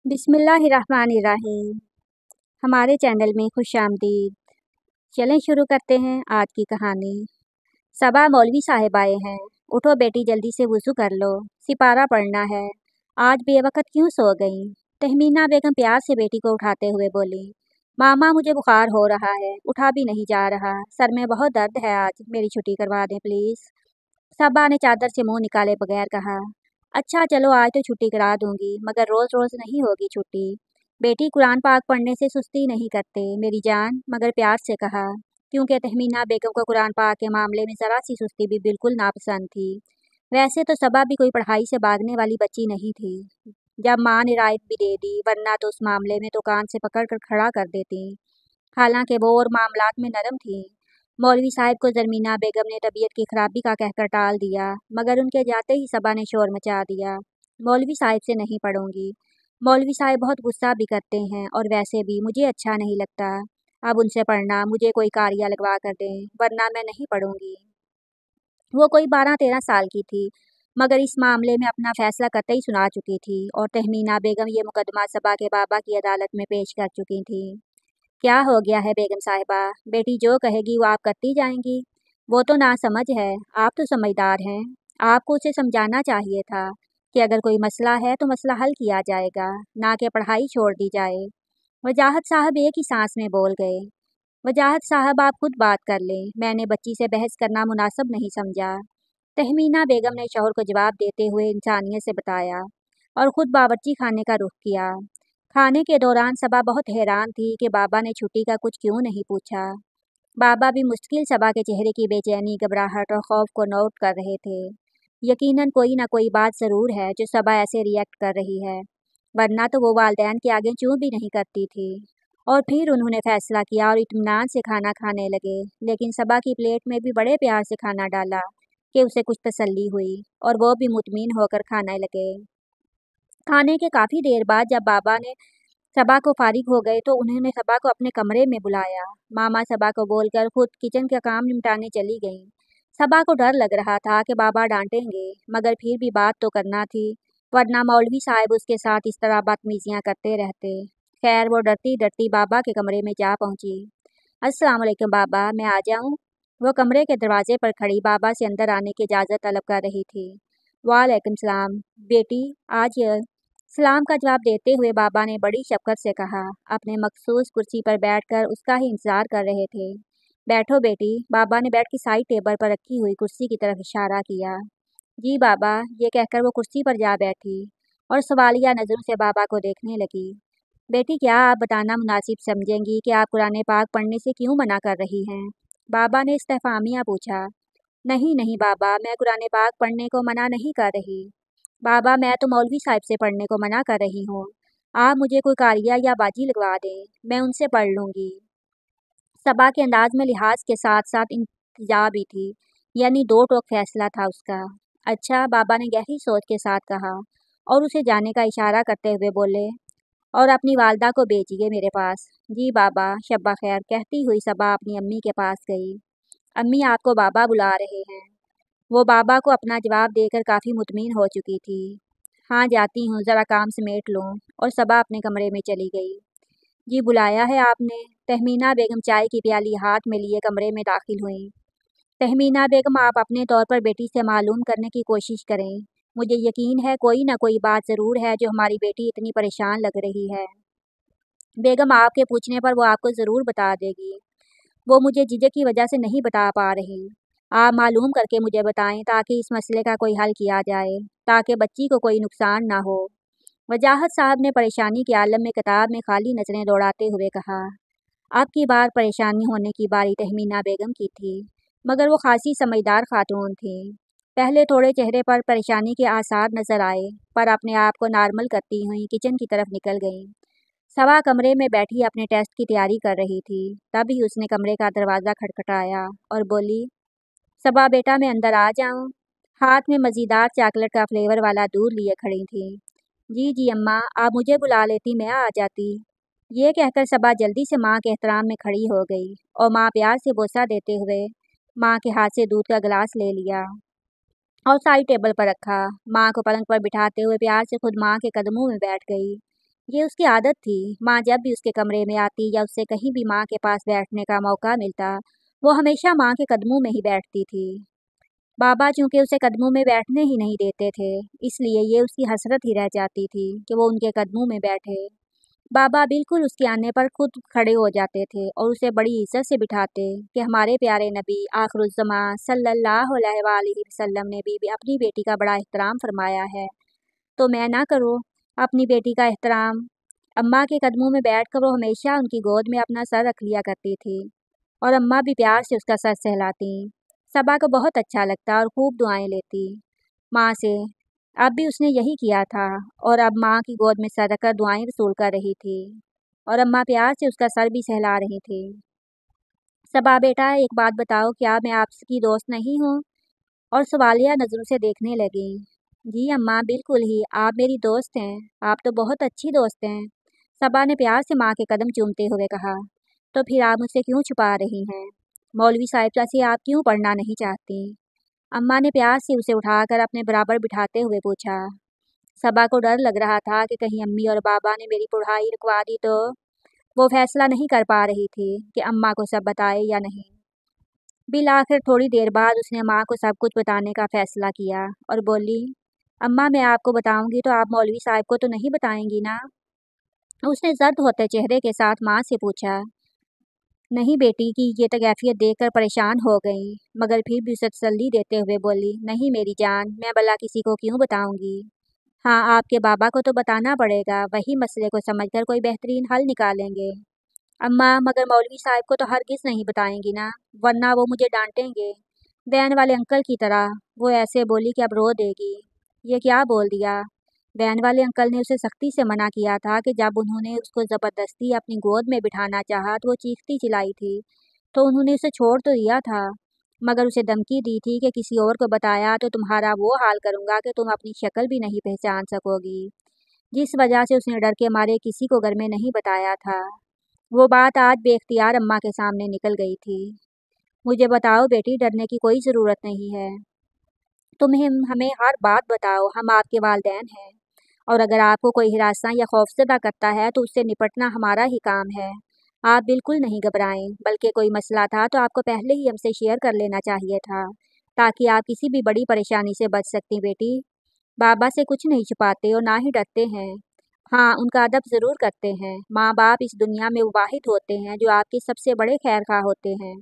बिस्मिल्लाहिर्रहमानिर्रहीम। हमारे चैनल में खुश आमदीद। चलें शुरू करते हैं आज की कहानी। सबा मौलवी साहिब आए हैं। उठो बेटी, जल्दी से वुज़ू कर लो, सिपारा पढ़ना है। आज बेवक़्त क्यों सो गई? तहमीना बेगम प्यार से बेटी को उठाते हुए बोली। मामा, मुझे बुखार हो रहा है, उठा भी नहीं जा रहा, सर में बहुत दर्द है, आज मेरी छुट्टी करवा दें प्लीज़। सबा ने चादर से मुंह निकाले बगैर कहा। अच्छा चलो, आज तो छुट्टी करा दूंगी, मगर रोज़ रोज़ नहीं होगी छुट्टी। बेटी, कुरान पाक पढ़ने से सुस्ती नहीं करते मेरी जान, मगर प्यार से कहा, क्योंकि तहमीना बेगम को कुरान पाक के मामले में ज़रा सी सुस्ती भी बिल्कुल नापसंद थी। वैसे तो सबा भी कोई पढ़ाई से भागने वाली बच्ची नहीं थी। जब माँ ने रायत भी दे दी, वरना तो उस मामले में तो कान से पकड़ कर खड़ा कर देती। हालांकि वो और मामलात में नरम थी। मौलवी साहब को ज़रमीना बेगम ने तबीयत की खराबी का कहकर टाल दिया, मगर उनके जाते ही सबा ने शोर मचा दिया। मौलवी साहब से नहीं पढ़ूंगी। मौलवी साहब बहुत गुस्सा भी करते हैं, और वैसे भी मुझे अच्छा नहीं लगता। अब उनसे पढ़ना, मुझे कोई कारिया लगवा कर दें, वरना मैं नहीं पढ़ूंगी। वो कोई 12-13 साल की थी, मगर इस मामले में अपना फैसला कतई सुना चुकी थी, और तहमीना बेगम ये मुकदमा सबा के बाबा की अदालत में पेश कर चुकी थी। क्या हो गया है बेगम साहिबा? बेटी जो कहेगी वो आप करती जाएंगी? वो तो नासमझ है, आप तो समझदार हैं। आपको उसे समझाना चाहिए था कि अगर कोई मसला है तो मसला हल किया जाएगा, ना कि पढ़ाई छोड़ दी जाए। वजाहत साहब एक ही सांस में बोल गए। वजाहत साहब, आप खुद बात कर लें, मैंने बच्ची से बहस करना मुनासिब नहीं समझा। तहमीना बेगम ने शौहर को जवाब देते हुए इंसानियत से बताया, और ख़ुद बावर्ची खाने का रुख किया। खाने के दौरान सबा बहुत हैरान थी कि बाबा ने छुट्टी का कुछ क्यों नहीं पूछा। बाबा भी मुश्किल सबा के चेहरे की बेचैनी, घबराहट और खौफ को नोट कर रहे थे। यकीनन कोई ना कोई बात ज़रूर है जो सबा ऐसे रिएक्ट कर रही है, वरना तो वो वालदैन के आगे चूं भी नहीं करती थी। और फिर उन्होंने फैसला किया और इत्मीनान से खाना खाने लगे, लेकिन सबा की प्लेट में भी बड़े प्यार से खाना डाला कि उसे कुछ तसल्ली हुई, और वो भी मुतमिन होकर खाने लगे। खाने के काफ़ी देर बाद जब बाबा ने सबा को फारिग हो गए तो उन्होंने सबा को अपने कमरे में बुलाया। मामा सबा को बोलकर खुद किचन का काम निपटाने चली गईं। सबा को डर लग रहा था कि बाबा डांटेंगे, मगर फिर भी बात तो करना थी, वरना मौलवी साहब उसके साथ इस तरह बदतमीजियां करते रहते। खैर, वो डरती डरती बाबा के कमरे में जा पहुंची। अस्सलाम वालेकुम बाबा, मैं आ जाऊं? वो कमरे के दरवाजे पर खड़ी बाबा से अंदर आने की इजाज़त तलब कर रही थी। वालेकुम सलाम बेटी, आज सलाम का जवाब देते हुए बाबा ने बड़ी शफ़क़त से कहा। अपने मखसूस कुर्सी पर बैठकर उसका ही इंतज़ार कर रहे थे। बैठो बेटी। बाबा ने बेड की साइड टेबल पर रखी हुई कुर्सी की तरफ इशारा किया। जी बाबा, ये कहकर वो कुर्सी पर जा बैठी और सवालिया नज़रों से बाबा को देखने लगी। बेटी, क्या आप बताना मुनासिब समझेंगी कि आप कुरान पाक पढ़ने से क्यों मना कर रही हैं? बाबा ने इस्तेफ़ामिया पूछा। नहीं नहीं बाबा, मैं कुरान पाक पढ़ने को मना नहीं कर रही। बाबा, मैं तो मौलवी साहब से पढ़ने को मना कर रही हूँ। आप मुझे कोई कारिया या बाजी लगवा दें, मैं उनसे पढ़ लूँगी। सबा के अंदाज में लिहाज के साथ साथ इंतजा भी थी, यानी दो टोक फैसला था उसका। अच्छा, बाबा ने गहरी सोच के साथ कहा, और उसे जाने का इशारा करते हुए बोले, और अपनी वालदा को भेजिए मेरे पास। जी बाबा, शब्बा खैर, कहती हुई सबा अपनी अम्मी के पास गई। अम्मी, आपको बाबा बुला रहे हैं। वो बाबा को अपना जवाब देकर काफ़ी मुतमिन हो चुकी थी। हाँ, जाती हूँ, ज़रा काम समेट लूँ, और सबा अपने कमरे में चली गई। जी, बुलाया है आपने? तहमीना बेगम चाय की प्याली हाथ में लिए कमरे में दाखिल हुई। तहमीना बेगम, आप अपने तौर पर बेटी से मालूम करने की कोशिश करें। मुझे यकीन है कोई ना कोई बात ज़रूर है जो हमारी बेटी इतनी परेशान लग रही है। बेगम, आपके पूछने पर वो आपको ज़रूर बता देगी। वो मुझे झिझक की वजह से नहीं बता पा रही। आप मालूम करके मुझे बताएं ताकि इस मसले का कोई हल किया जाए, ताकि बच्ची को कोई नुकसान ना हो। वजाहत साहब ने परेशानी के आलम में किताब में खाली नज़रें दौड़ाते हुए कहा। अब की बार परेशानी होने की बारी तहमीना बेगम की थी, मगर वो खासी समझदार खातून थी। पहले थोड़े चेहरे पर परेशानी के आसार नज़र आए, पर अपने आप को नॉर्मल करती हुई किचन की तरफ निकल गईं। सबा कमरे में बैठी अपने टेस्ट की तैयारी कर रही थी। तभी उसने कमरे का दरवाज़ा खटखटाया और बोली, सबा बेटा, मैं अंदर आ जाऊं? हाथ में मज़ेदार चॉकलेट का फ्लेवर वाला दूध लिए खड़ी थी। जी जी अम्मा, आप मुझे बुला लेती, मैं आ जाती। ये कहकर सबा जल्दी से माँ के एहतराम में खड़ी हो गई, और माँ प्यार से बोसा देते हुए माँ के हाथ से दूध का गिलास ले लिया और साइड टेबल पर रखा। माँ को पलंग पर बिठाते हुए प्यार से खुद माँ के कदमों में बैठ गई। ये उसकी आदत थी। माँ जब भी उसके कमरे में आती या उससे कहीं भी माँ के पास बैठने का मौका मिलता, वो हमेशा माँ के कदमों में ही बैठती थी। बाबा चूंकि उसे कदमों में बैठने ही नहीं देते थे, इसलिए ये उसकी हसरत ही रह जाती थी कि वो उनके कदमों में बैठे। बाबा बिल्कुल उसके आने पर खुद खड़े हो जाते थे और उसे बड़ी इज्जत से बिठाते कि हमारे प्यारे नबी आखिरुज़्ज़मा सल्लल्लाहु अलैहि वसल्लम ने भी अपनी बेटी का बड़ा एहतराम फरमाया है, तो मैं ना करूँ अपनी बेटी का एहतराम। अम्मा के कदमों में बैठकर वो हमेशा उनकी गोद में अपना सर रख लिया करती थी और अम्मा भी प्यार से उसका सर सहलाती। सबा को बहुत अच्छा लगता और खूब दुआएं लेती माँ से। अब भी उसने यही किया था और अब माँ की गोद में सर रखकर दुआएं वसूल कर रही थी और अम्मा प्यार से उसका सर भी सहला रही थी। सबा बेटा, एक बात बताओ, क्या मैं आपकी दोस्त नहीं हूँ? और सवालिया नज़रों से देखने लगी। जी अम्मा, बिल्कुल ही, आप मेरी दोस्त हैं। आप तो बहुत अच्छी दोस्त हैं। सबा ने प्यार से माँ के कदम चूमते हुए कहा। तो फिर आप मुझसे क्यों छुपा रही हैं? मौलवी साहिबा से आप क्यों पढ़ना नहीं चाहती? अम्मा ने प्यार से उसे उठाकर अपने बराबर बिठाते हुए पूछा। सबा को डर लग रहा था कि कहीं अम्मी और बाबा ने मेरी पढ़ाई रुकवा दी तो। वो फैसला नहीं कर पा रही थी कि अम्मा को सब बताए या नहीं। बिल आखिर थोड़ी देर बाद उसने माँ को सब कुछ बताने का फैसला किया और बोली, अम्मा मैं आपको बताऊंगी तो आप मौलवी साहब को तो नहीं बताएंगी ना? उसने जर्द होते चेहरे के साथ माँ से पूछा। नहीं बेटी की ये कैफियत देखकर परेशान हो गई, मगर फिर भी उसे तसल्ली देते हुए बोली, नहीं मेरी जान, मैं भला किसी को क्यों बताऊंगी। हाँ, आपके बाबा को तो बताना पड़ेगा, वही मसले को समझकर कोई बेहतरीन हल निकालेंगे। अम्मा, मगर मौलवी साहब को तो हरगिज़ नहीं बताएंगी ना, वरना वो मुझे डांटेंगे, वैन वाले अंकल की तरह। वो ऐसे बोली कि अब रो देगी। ये क्या बोल दिया? वैन वाले अंकल ने उसे सख्ती से मना किया था कि जब उन्होंने उसको ज़बरदस्ती अपनी गोद में बिठाना चाहा तो वो चीखती चिल्लाई थी, तो उन्होंने उसे छोड़ तो दिया था, मगर उसे धमकी दी थी कि किसी और को बताया तो तुम्हारा वो हाल करूँगा कि तुम अपनी शक्ल भी नहीं पहचान सकोगी। जिस वजह से उसने डर के मारे किसी को घर में नहीं बताया था। वो बात आज बेख्तियार अम्मा के सामने निकल गई थी। मुझे बताओ बेटी, डरने की कोई ज़रूरत नहीं है। तुम्हें हमें हर बात बताओ, हम आपके वालिदैन हैं और अगर आपको कोई हिरासा या खौफज़दा करता है तो उससे निपटना हमारा ही काम है। आप बिल्कुल नहीं घबराएं, बल्कि कोई मसला था तो आपको पहले ही हमसे शेयर कर लेना चाहिए था, ताकि आप किसी भी बड़ी परेशानी से बच सकती बेटी। बाबा से कुछ नहीं छुपाते और ना ही डरते हैं। हाँ, उनका अदब ज़रूर करते हैं। माँ बाप इस दुनिया में वो वाहिद होते हैं जो आपके सबसे बड़े खैरख्वाह होते हैं।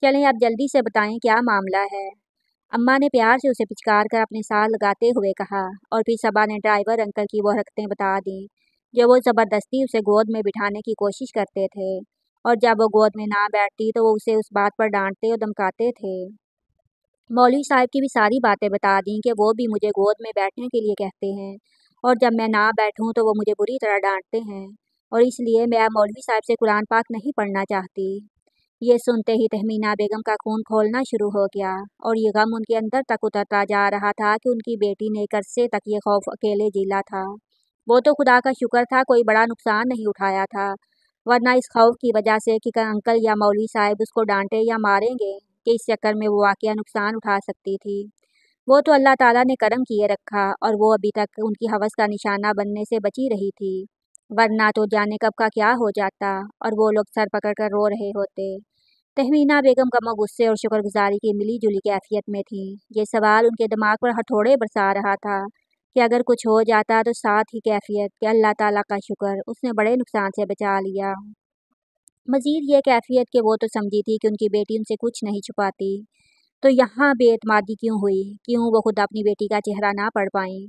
चलें अब जल्दी से बताएं क्या मामला है। अम्मा ने प्यार से उसे पिचकार कर अपने साथ लगाते हुए कहा और फिर सबा ने ड्राइवर अंकल की वो हरकतें बता दी जो वो ज़बरदस्ती उसे गोद में बिठाने की कोशिश करते थे, और जब वो गोद में ना बैठती तो वो उसे उस बात पर डांटते और धमकाते थे। मौलवी साहब की भी सारी बातें बता दी कि वो भी मुझे गोद में बैठने के लिए कहते हैं और जब मैं ना बैठूं तो वो मुझे बुरी तरह डांटते हैं और इसलिए मैं मौलवी साहब से कुरान पाक नहीं पढ़ना चाहती। ये सुनते ही तहमीना बेगम का खून खोलना शुरू हो गया और ये गम उनके अंदर तक उतरता जा रहा था कि उनकी बेटी ने एक अरसे तक ये खौफ अकेले झेला था। वो तो खुदा का शुक्र था कोई बड़ा नुकसान नहीं उठाया था, वरना इस खौफ की वजह से कि अंकल या मौलवी साहब उसको डांटे या मारेंगे कि इस चक्कर में वो वाकया नुकसान उठा सकती थी। वो तो अल्लाह ताला ने करम किए रखा और वो अभी तक उनकी हवस का निशाना बनने से बची रही थी, वरना तो जाने कब का क्या हो जाता और वो लोग सर पकड़ कर रो रहे होते। तहमीना बेगम गम गुस्से और शुक्रगुजारी की मिली जुली कैफियत में थी। ये सवाल उनके दिमाग पर हथौड़े बरसा रहा था कि अगर कुछ हो जाता तो साथ ही कैफियत कि अल्लाह ताला का शुक्र, उसने बड़े नुकसान से बचा लिया। मज़ीद ये कैफियत कि वो तो समझी थी कि उनकी बेटी उनसे कुछ नहीं छुपाती, तो यहाँ बेएतमादी क्यों हुई, क्यों वो खुद अपनी बेटी का चेहरा ना पढ़ पाईं।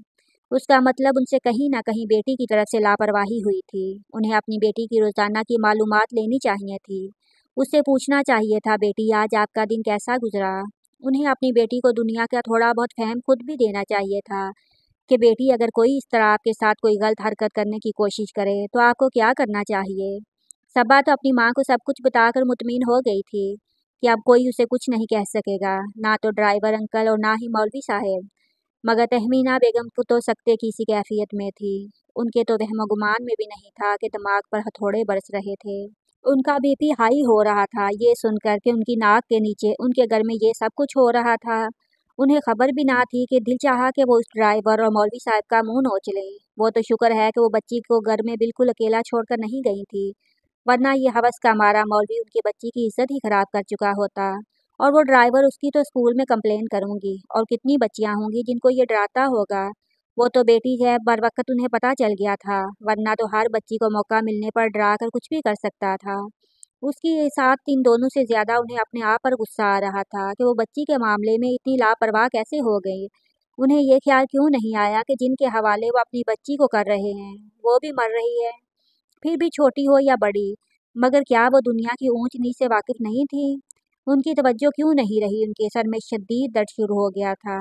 उसका मतलब उनसे कहीं ना कहीं बेटी की तरफ से लापरवाही हुई थी। उन्हें अपनी बेटी की रोज़ाना की मालूमात लेनी चाहिए थी। उससे पूछना चाहिए था, बेटी आज आपका दिन कैसा गुजरा। उन्हें अपनी बेटी को दुनिया का थोड़ा बहुत फहम खुद भी देना चाहिए था कि बेटी अगर कोई इस तरह आपके साथ कोई गलत हरकत करने की कोशिश करे तो आपको क्या करना चाहिए। सबा तो अपनी माँ को सब कुछ बताकर मुतमिन हो गई थी कि अब कोई उसे कुछ नहीं कह सकेगा, ना तो ड्राइवर अंकल और ना ही मौलवी साहब। मगर तहमीना बेगम को तो सकते की सी कैफियत में थी। उनके तो वहम गुमान में भी नहीं था कि दिमाग पर हथौड़े बरस रहे थे। उनका बीपी हाई हो रहा था ये सुनकर कि उनकी नाक के नीचे उनके घर में ये सब कुछ हो रहा था। उन्हें खबर भी ना थी कि दिल चाहा कि वो उस ड्राइवर और मौलवी साहब का मुंह नोच लें। वो तो शुक्र है कि वो बच्ची को घर में बिल्कुल अकेला छोड़कर नहीं गई थी, वरना ये हवस का मारा मौलवी उनकी बच्ची की इज्जत ही खराब कर चुका होता। और वो ड्राइवर, उसकी तो स्कूल में कंप्लेन करूंगी। और कितनी बच्चियां होंगी जिनको ये डराता होगा। वो तो बेटी है, बर वक्त उन्हें पता चल गया था, वरना तो हर बच्ची को मौका मिलने पर डरा कर कुछ भी कर सकता था। उसकी ये साथ इन दोनों से ज्यादा उन्हें अपने आप पर गुस्सा आ रहा था कि वो बच्ची के मामले में इतनी लापरवाह कैसे हो गई। उन्हें ये ख्याल क्यों नहीं आया कि जिनके हवाले वो अपनी बच्ची को कर रहे हैं, वो भी मर रही है, फिर भी छोटी हो या बड़ी। मगर क्या वो दुनिया की ऊंच नीच से वाकिफ नहीं थी? उनकी तवज्जो क्यों नहीं रही? उनके सर में शदीद दर्द शुरू हो गया था।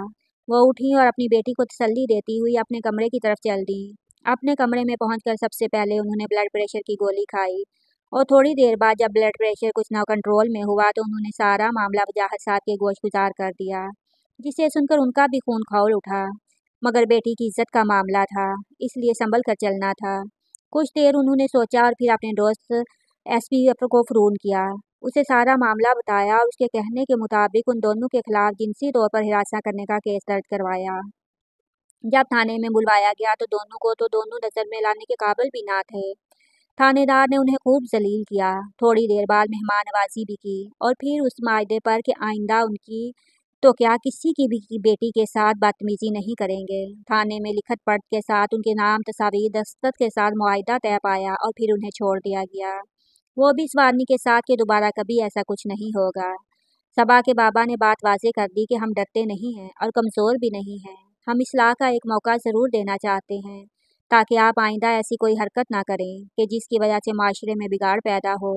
वो उठी और अपनी बेटी को तसल्ली देती हुई अपने कमरे की तरफ चल दी। अपने कमरे में पहुंचकर सबसे पहले उन्होंने ब्लड प्रेशर की गोली खाई, और थोड़ी देर बाद जब ब्लड प्रेशर कुछ ना कंट्रोल में हुआ तो उन्होंने सारा मामला वजाहत साहब के गोशगुजार कर दिया, जिसे सुनकर उनका भी खून खौल उठा। मगर बेटी की इज्जत का मामला था, इसलिए संभल कर चलना था। कुछ देर उन्होंने सोचा और फिर अपने दोस्त एसपी को फ़ोन किया। उसे सारा मामला बताया और उसके कहने के मुताबिक उन दोनों के खिलाफ जिनसी तौर पर हिरासत करने का केस दर्ज करवाया। जब थाने में बुलवाया गया तो दोनों को तो दोनों नज़र में लाने के काबिल भी ना थे। थानेदार ने उन्हें खूब जलील किया। थोड़ी देर बाद मेहमान नवाजी भी की, और फिर उस मायदे पर कि आइंदा उनकी तो क्या किसी की भी की बेटी के साथ बदतमीजी नहीं करेंगे। थाने में लिखत पढ़त के साथ उनके नाम तस्वीर दस्तखत के साथ मुआहदा तय पाया और फिर उन्हें छोड़ दिया गया। वो भी इस वारनी के साथ कि दोबारा कभी ऐसा कुछ नहीं होगा। सबा के बाबा ने बात वाज़ेह कर दी कि हम डरते नहीं हैं और कमज़ोर भी नहीं हैं। हम इस्लाह का एक मौका ज़रूर देना चाहते हैं, ताकि आप आइंदा ऐसी कोई हरकत ना करें कि जिसकी वजह से माशरे में बिगाड़ पैदा हो।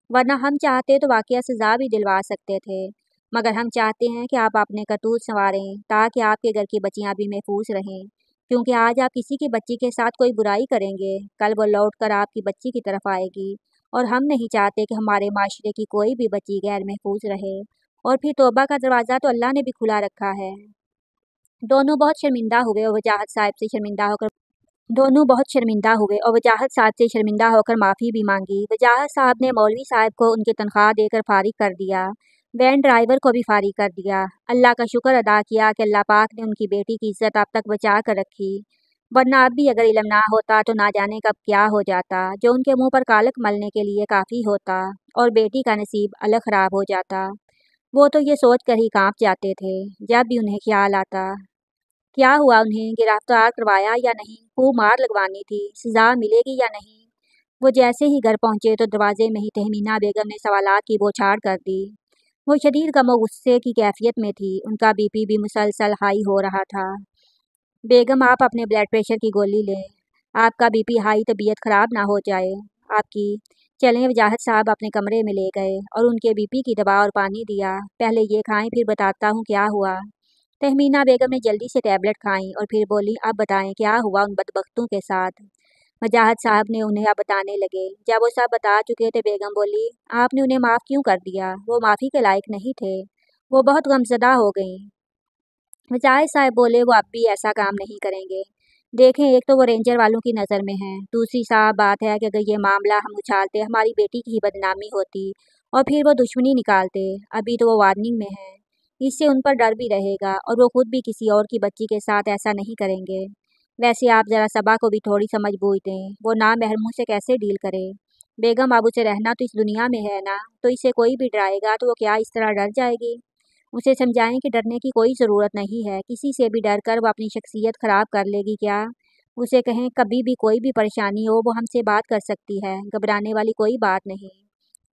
वरना हम चाहते तो वाक़या सज़ा भी दिलवा सकते थे, मगर हम चाहते हैं कि आप अपने करतूत संवारें ताकि आपके घर की बच्चियाँ भी महफूज रहें। क्योंकि आज आप किसी की बच्ची के साथ कोई बुराई करेंगे, कल वो लौट कर आपकी बच्ची की तरफ आएगी, और हम नहीं चाहते कि हमारे माशरे की कोई भी बच्ची गैर महफूज रहे। और फिर तौबा का दरवाज़ा तो अल्लाह ने भी खुला रखा है। दोनों बहुत शर्मिंदा हुए और वजाहत साहब से शर्मिंदा होकर माफ़ी भी मांगी। वजाहत साहब ने मौलवी साहब को उनकी तनख्वाह देकर फारिग कर दिया। वैन ड्राइवर को भी फारिग कर दिया। अल्लाह का शुक्र अदा किया कि अल्लाह पाक ने उनकी बेटी की इज्जत अब तक बचा कर रखी, वरना अब भी अगर इल्म ना होता तो ना जाने कब क्या हो जाता, जो उनके मुंह पर कालक मलने के लिए काफ़ी होता, और बेटी का नसीब अलग ख़राब हो जाता। वो तो ये सोच कर ही कांप जाते थे जब भी उन्हें ख्याल आता। क्या हुआ, उन्हें गिरफ्तार करवाया या नहीं, खूब मार लगवानी थी, सजा मिलेगी या नहीं। वो जैसे ही घर पहुंचे तो दरवाजे में ही तहमीना बेगम ने सवालात की बौछार कर दी। वो शदीद गम और गुस्से की कैफियत में थी। उनका बीपी भी मुसलसल हाई हो रहा था। बेगम, आप अपने ब्लड प्रेशर की गोली लें, आपका बीपी हाई, तबीयत ख़राब ना हो जाए आपकी। चलें। वजाहत साहब अपने कमरे में ले गए और उनके बीपी की दवा और पानी दिया। पहले ये खाएं, फिर बताता हूँ क्या हुआ। तहमीना बेगम ने जल्दी से टैबलेट खाई और फिर बोली, अब बताएं क्या हुआ उन बदबख्तों के साथ। वजाहत साहब ने उन्हें अब बताने लगे। जब वो सब बता चुके थे, बेगम बोली, आपने उन्हें माफ़ क्यों कर दिया? वो माफ़ी के लायक नहीं थे। वो बहुत गमज़दा हो गई। वजाहत साहब बोले, वो अब भी ऐसा काम नहीं करेंगे। देखें, एक तो वो रेंजर वालों की नज़र में हैं, दूसरी साफ बात है कि अगर ये मामला हम उछालते हमारी बेटी की ही बदनामी होती और फिर वो दुश्मनी निकालते। अभी तो वो वार्निंग में है, इससे उन पर डर भी रहेगा और वो खुद भी किसी और की बच्ची के साथ ऐसा नहीं करेंगे। वैसे आप ज़रा सबा को भी थोड़ी समझ बूझ दें, वो नामहरमों से कैसे डील करे। बेगम, अब उसे रहना तो इस दुनिया में है ना, तो इसे कोई भी डराएगा तो वो क्या इस तरह डर जाएगी? उसे समझाएं कि डरने की कोई ज़रूरत नहीं है, किसी से भी डर कर वो अपनी शख्सियत ख़राब कर लेगी क्या। उसे कहें कभी भी कोई भी परेशानी हो वो हमसे बात कर सकती है, घबराने वाली कोई बात नहीं।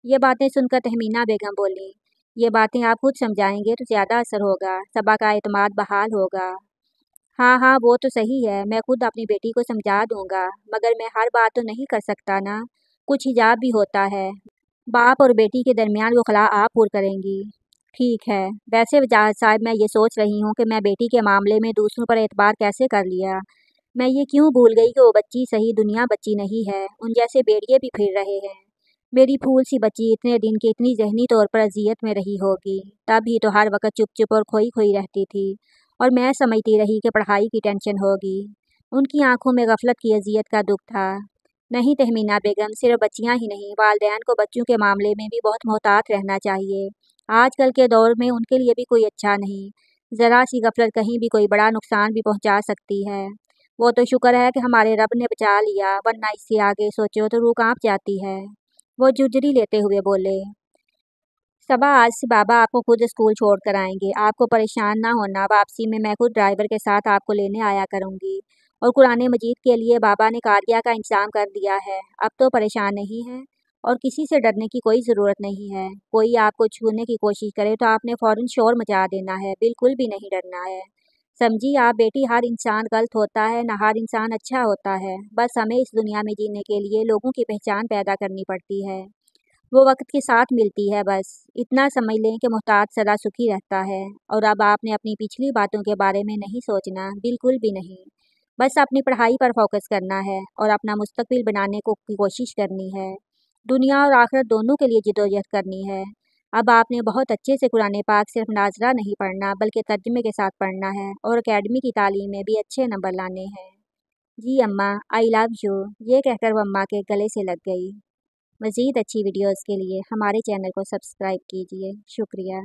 ये बातें सुनकर तहमीना बेगम बोली, ये बातें आप खुद समझाएंगे तो ज़्यादा असर होगा, सबा का एतमाद बहाल होगा। हाँ हाँ, वो तो सही है, मैं खुद अपनी बेटी को समझा दूंगा, मगर मैं हर बात तो नहीं कर सकता ना, कुछ हिजाब भी होता है। बाप और बेटी के दरमियान वो खला आप पूर करेंगी। ठीक है। वैसे वजाहत साहब, मैं ये सोच रही हूँ कि मैं बेटी के मामले में दूसरों पर एतबार कैसे कर लिया। मैं ये क्यों भूल गई कि वो बच्ची सही दुनिया बच्ची नहीं है, उन जैसे बेड़िए भी फिर रहे हैं। मेरी फूल सी बच्ची इतने दिन की इतनी जहनी तौर पर अजियत में रही होगी, तब ही तो हर वक्त चुप चुप और खोई खोई रहती थी, और मैं समझती रही कि पढ़ाई की टेंशन होगी। उनकी आंखों में गफलत की अजियत का दुख था। नहीं तहमीना बेगम, सिर्फ बच्चियां ही नहीं, वालिदैन को बच्चों के मामले में भी बहुत मोहतात रहना चाहिए। आजकल के दौर में उनके लिए भी कोई अच्छा नहीं। ذرا سی غفलत कहीं भी कोई बड़ा नुकसान भी पहुंचा सकती है। वो तो शुक्र है कि हमारे रब ने बचा लिया, वरना इससे आगे सोचो तो रूह कांप जाती है। वो झुर्झुरी लेते हुए बोले। सबा, आज से बाबा आपको खुद स्कूल छोड़ कर आएंगे, आपको परेशान ना होना। वापसी में मैं खुद ड्राइवर के साथ आपको लेने आया करूंगी। और कुरान मजीद के लिए बाबा ने कारिया का इंतजाम कर दिया है। अब तो परेशान नहीं है और किसी से डरने की कोई ज़रूरत नहीं है। कोई आपको छूने की कोशिश करे तो आपने फ़ौरन शोर मचा देना है, बिल्कुल भी नहीं डरना है। समझी आप बेटी, हर इंसान गलत होता है, ना हर इंसान अच्छा होता है। बस हमें इस दुनिया में जीने के लिए लोगों की पहचान पैदा करनी पड़ती है। वो वक्त के साथ मिलती है बस। इतना समझ लें कि मोहताज सदा सुखी रहता है। और अब आपने अपनी पिछली बातों के बारे में नहीं सोचना, बिल्कुल भी नहीं। बस अपनी पढ़ाई पर फोकस करना है और अपना मुस्तकबिल बनाने की कोशिश करनी है। दुनिया और आखिरत दोनों के लिए जिद्दोजहद करनी है। अब आपने बहुत अच्छे से कुरान पाक सिर्फ नाजरा नहीं पढ़ना, बल्कि तर्जुमे के साथ पढ़ना है और अकेडमी की तालीम में भी अच्छे नंबर लाने हैं। जी अम्मा, आई लव यू। ये कहकर वो अम्मा के गले से लग गई। मज़ीद अच्छी वीडियोज़ के लिए हमारे चैनल को सब्सक्राइब कीजिए। शुक्रिया।